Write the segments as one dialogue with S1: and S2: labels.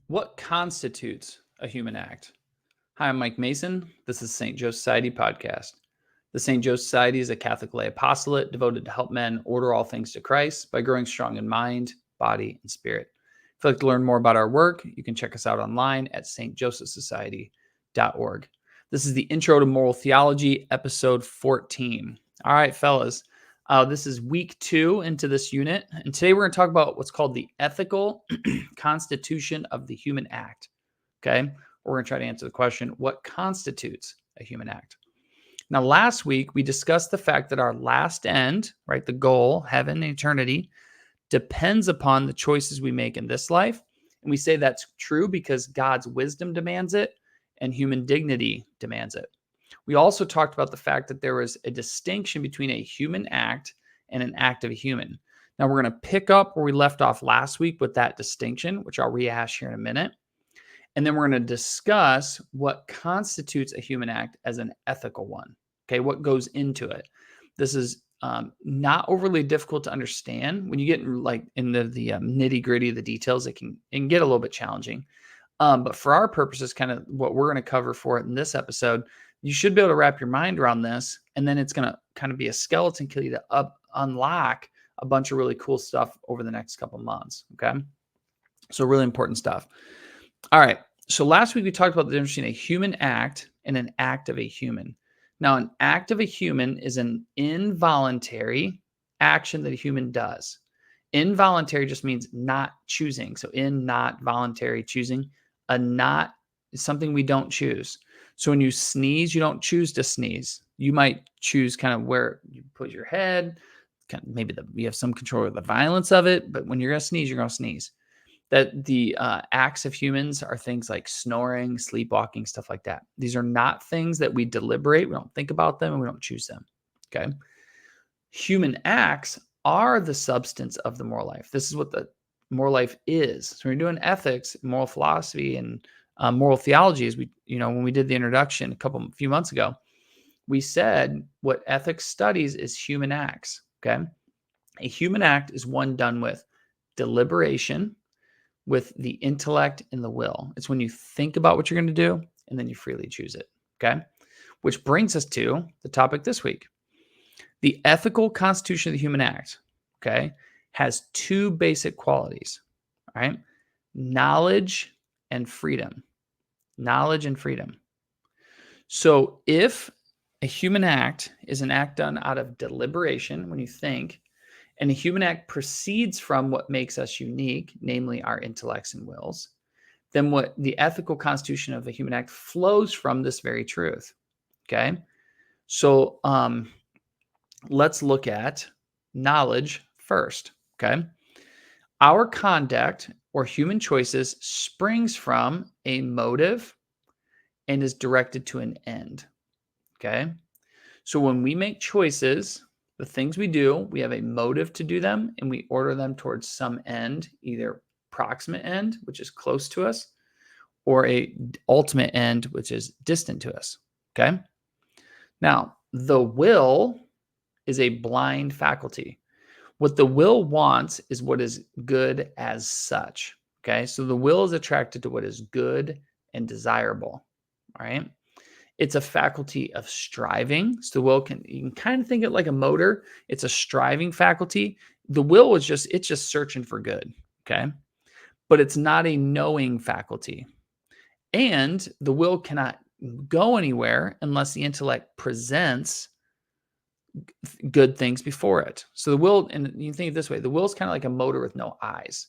S1: What constitutes a human act? Hi, I'm Mike Mason. This is St. Joe Society podcast. The St. Joe Society is a Catholic lay apostolate devoted to help men order all things to Christ by growing strong in mind, body, and spirit. If you'd like to learn more about our work, you can check us out online at stjosephsociety.org. This is the Intro to Moral Theology, episode 14. All right, fellas. This is week 2 into this unit, and today we're going to talk about what's called the ethical constitution of the human act. Okay, we're going to try to answer the question, what constitutes a human act? Now, last week we discussed the fact that our last end, right, the goal, heaven, eternity, depends upon the choices we make in this life. And we say that's true because God's wisdom demands it and human dignity demands it. We also talked about the fact that there was a distinction between a human act and an act of a human. Now, we're going to pick up where we left off last week with that distinction, which I'll rehash here in a minute. And then we're going to discuss what constitutes a human act as an ethical one. Okay, what goes into it. This is not overly difficult to understand. When you get in the nitty gritty of the details, it can get a little bit challenging. But for our purposes, kind of what we're going to cover for it in this episode, you should be able to wrap your mind around this. And then it's going to kind of be a skeleton key to unlock a bunch of really cool stuff over the next couple months. Okay. So really important stuff. All right. So last week we talked about the difference between a human act and an act of a human. Now, an act of a human is an involuntary action that a human does. Involuntary just means not choosing. So not voluntary choosing. A not is something we don't choose. So when you sneeze, you don't choose to sneeze. You might choose kind of where you put your head, kind of maybe you have some control of the violence of it, but when you're going to sneeze, you're going to sneeze. That the acts of humans are things like snoring, sleepwalking, stuff like that. These are not things that we deliberate. We don't think about them and we don't choose them. Okay. Human acts are the substance of the moral life. This is what the moral life is. So when you're doing ethics, moral philosophy, and moral theology, as when we did the introduction a few months ago, we said what ethics studies is human acts. Okay. A human act is one done with deliberation, with the intellect and the will. It's when you think about what you're going to do and then you freely choose it. Okay. Which brings us to the topic this week. The ethical constitution of the human act, okay, has two basic qualities, all right? Knowledge and freedom. Knowledge and freedom. So if a human act is an act done out of deliberation, when you think, and a human act proceeds from what makes us unique, namely our intellects and wills, then what the ethical constitution of a human act flows from this very truth, okay? So let's look at knowledge first, okay? Our conduct or human choices springs from a motive and is directed to an end, okay? So when we make choices, the things we do, we have a motive to do them and we order them towards some end, either proximate end, which is close to us, or a ultimate end, which is distant to us, okay? Now, the will is a blind faculty. What the will wants is what is good as such, okay? So the will is attracted to what is good and desirable, all right? It's a faculty of striving. So the will you can kind of think of it like a motor. It's a striving faculty. The will it's just searching for good, okay? But it's not a knowing faculty. And the will cannot go anywhere unless the intellect presents good things before it. So the will, and you think of it this way, the will is kind of like a motor with no eyes.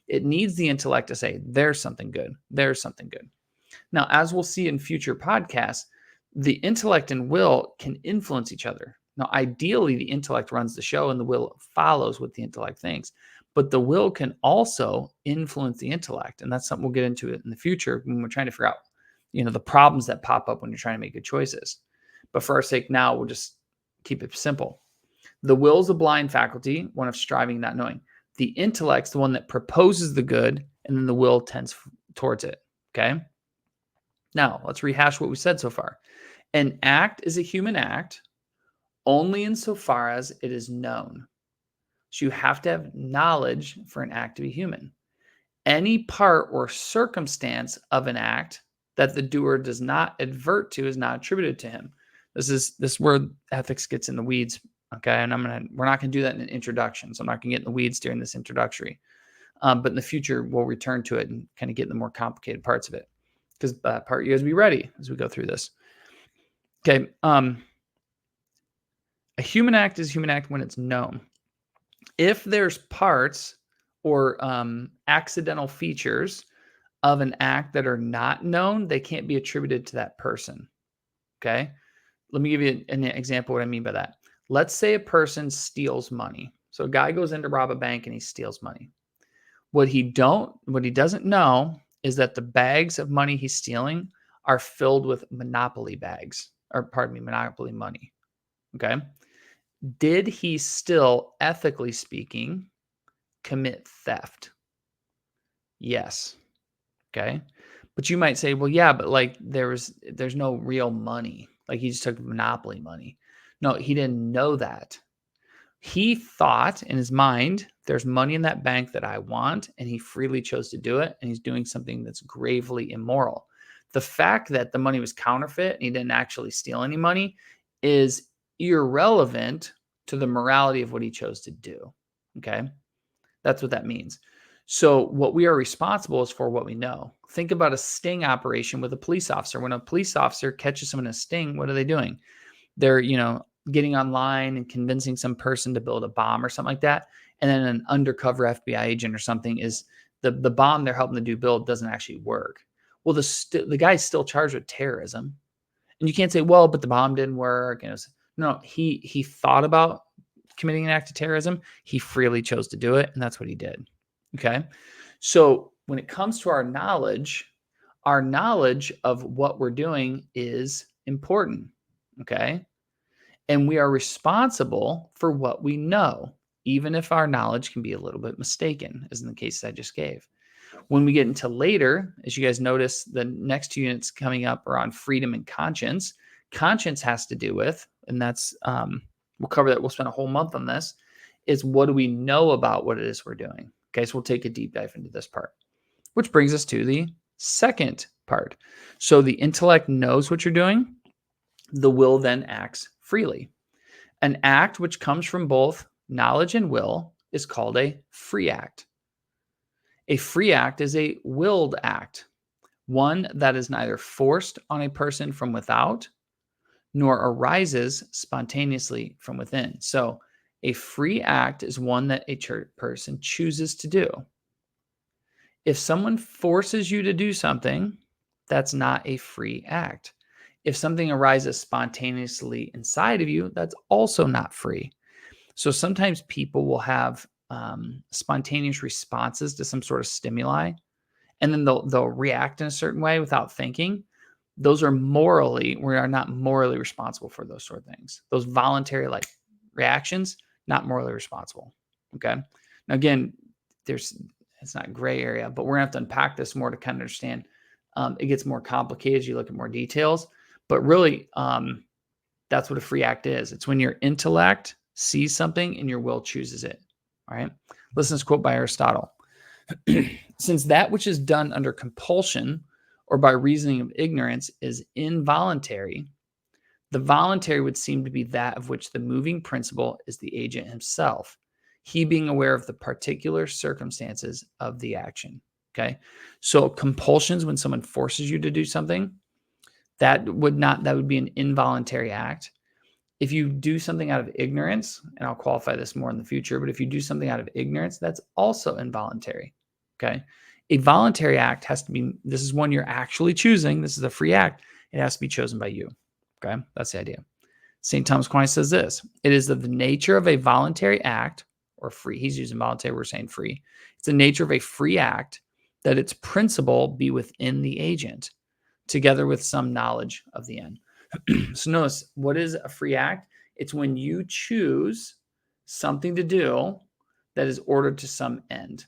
S1: It needs the intellect to say, there's something good. There's something good. Now, as we'll see in future podcasts, the intellect and will can influence each other. Now, ideally, the intellect runs the show and the will follows what the intellect thinks. But the will can also influence the intellect. And that's something we'll get into in the future when we're trying to figure out, the problems that pop up when you're trying to make good choices. But for our sake now, we'll just keep it simple. The will is a blind faculty, one of striving, not knowing. The intellect's the one that proposes the good, and then the will tends towards it. Okay? Now, let's rehash what we said so far. An act is a human act only insofar as it is known. So you have to have knowledge for an act to be human. Any part or circumstance of an act that the doer does not advert to is not attributed to him. This is where ethics gets in the weeds. Okay. And we're not going to do that in an introduction. So I'm not going to get in the weeds during this introductory. But in the future, we'll return to it and kind of get in the more complicated parts of it. Because that part, you guys be ready as we go through this. Okay. A human act is a human act when it's known. If there's parts or accidental features of an act that are not known, they can't be attributed to that person. Okay. Let me give you an example of what I mean by that. Let's say a person steals money. So a guy goes in to rob a bank and he steals money. What he doesn't know is that the bags of money he's stealing are filled with monopoly money. Okay. Did he still, ethically speaking, commit theft? Yes. Okay. But you might say, well, yeah, but like there's no real money. Like he just took monopoly money. No, he didn't know that. He thought in his mind, there's money in that bank that I want, and he freely chose to do it, and he's doing something that's gravely immoral. The fact that the money was counterfeit and he didn't actually steal any money is irrelevant to the morality of what he chose to do. Okay? That's what that means. So what we are responsible is for what we know. Think about a sting operation with a police officer. When a police officer catches someone in a sting, what are they doing? They're, getting online and convincing some person to build a bomb or something like that. And then an undercover FBI agent or something is the bomb they're helping to build doesn't actually work. Well, the guy's still charged with terrorism. And you can't say, well, but the bomb didn't work. No, he thought about committing an act of terrorism. He freely chose to do it. And that's what he did. Okay. So when it comes to our knowledge of what we're doing is important. Okay. And we are responsible for what we know, even if our knowledge can be a little bit mistaken, as in the case I just gave. When we get into later, as you guys notice, the next 2 units coming up are on freedom and conscience. Conscience has to do with, and that's, we'll cover that. We'll spend a whole month on this, is what do we know about what it is we're doing? Okay, so we'll take a deep dive into this part, which brings us to the second part. So the intellect knows what you're doing. The will then acts freely. An act which comes from both knowledge and will is called a free act. A free act is a willed act, one that is neither forced on a person from without nor arises spontaneously from within. So a free act is one that a person chooses to do. If someone forces you to do something, that's not a free act. If something arises spontaneously inside of you, that's also not free. So sometimes people will have spontaneous responses to some sort of stimuli, and then they'll react in a certain way without thinking. We are not morally responsible for those sort of things. Those voluntary reactions, not morally responsible. Okay. Now again, it's not gray area, but we're gonna have to unpack this more to kind of understand. It gets more complicated as you look at more details. But really, that's what a free act is. It's when your intellect sees something and your will chooses it. All right. Listen to this quote by Aristotle. Since that which is done under compulsion or by reasoning of ignorance is involuntary, the voluntary would seem to be that of which the moving principle is the agent himself, he being aware of the particular circumstances of the action. Okay. So compulsions, when someone forces you to do something, that would be an involuntary act. If you do something out of ignorance, and I'll qualify this more in the future, but if you do something out of ignorance, that's also involuntary. Okay. A voluntary act has to be, this is one you're actually choosing. This is a free act. It has to be chosen by you. Okay. That's the idea. St. Thomas Aquinas says this: it is of the nature of a voluntary act, or free. He's using voluntary. We're saying free. It's the nature of a free act that its principle be within the agent, together with some knowledge of the end. So notice, what is a free act? It's when you choose something to do that is ordered to some end.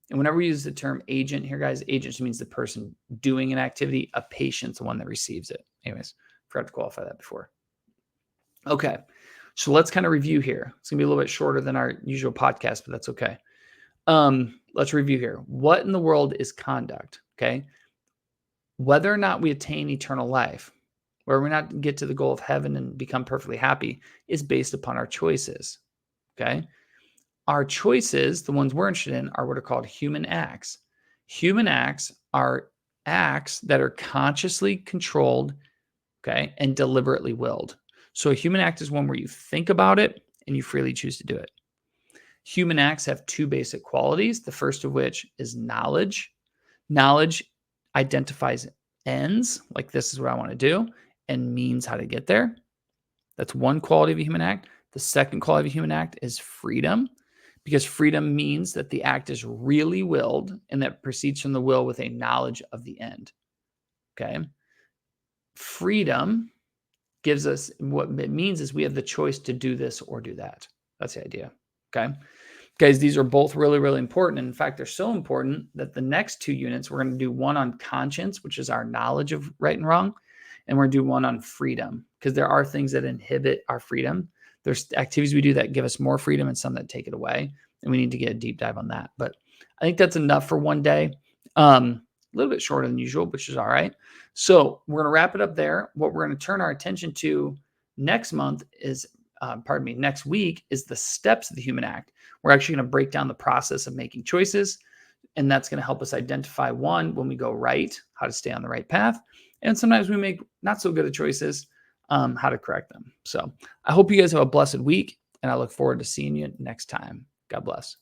S1: And whenever we use the term agent here, guys, agent just means the person doing an activity. A patient's the one that receives it. Anyways, forgot to qualify that before. Okay, so let's kind of review here. It's going to be a little bit shorter than our usual podcast, but that's okay. let's review here. What in the world is conduct? Okay. Whether or not we attain eternal life, where we not get to the goal of heaven and become perfectly happy, is based upon our choices. Okay. Our choices, the ones we're interested in, are what are called human acts. Human acts are acts that are consciously controlled, okay, and deliberately willed. So a human act is one where you think about it and you freely choose to do it. Human acts have two basic qualities, the first of which is knowledge. Knowledge identifies ends, like this is what I want to do, and means how to get there. That's one quality of a human act. The second quality of a human act is freedom, because freedom means that the act is really willed and that proceeds from the will with a knowledge of the end. Okay. Freedom gives us, what it means is we have the choice to do this or do that. That's the idea. Okay. Guys, these are both really, really important. And in fact, they're so important that the next 2 units, we're going to do one on conscience, which is our knowledge of right and wrong. And we're going to do one on freedom, because there are things that inhibit our freedom. There's activities we do that give us more freedom and some that take it away. And we need to get a deep dive on that. But I think that's enough for one day. A little bit shorter than usual, which is all right. So we're going to wrap it up there. What we're going to turn our attention to next month is, next week is the steps of the human act. We're actually going to break down the process of making choices. And that's going to help us identify, one, when we go right, how to stay on the right path. And sometimes we make not so good of choices, how to correct them. So I hope you guys have a blessed week, and I look forward to seeing you next time. God bless.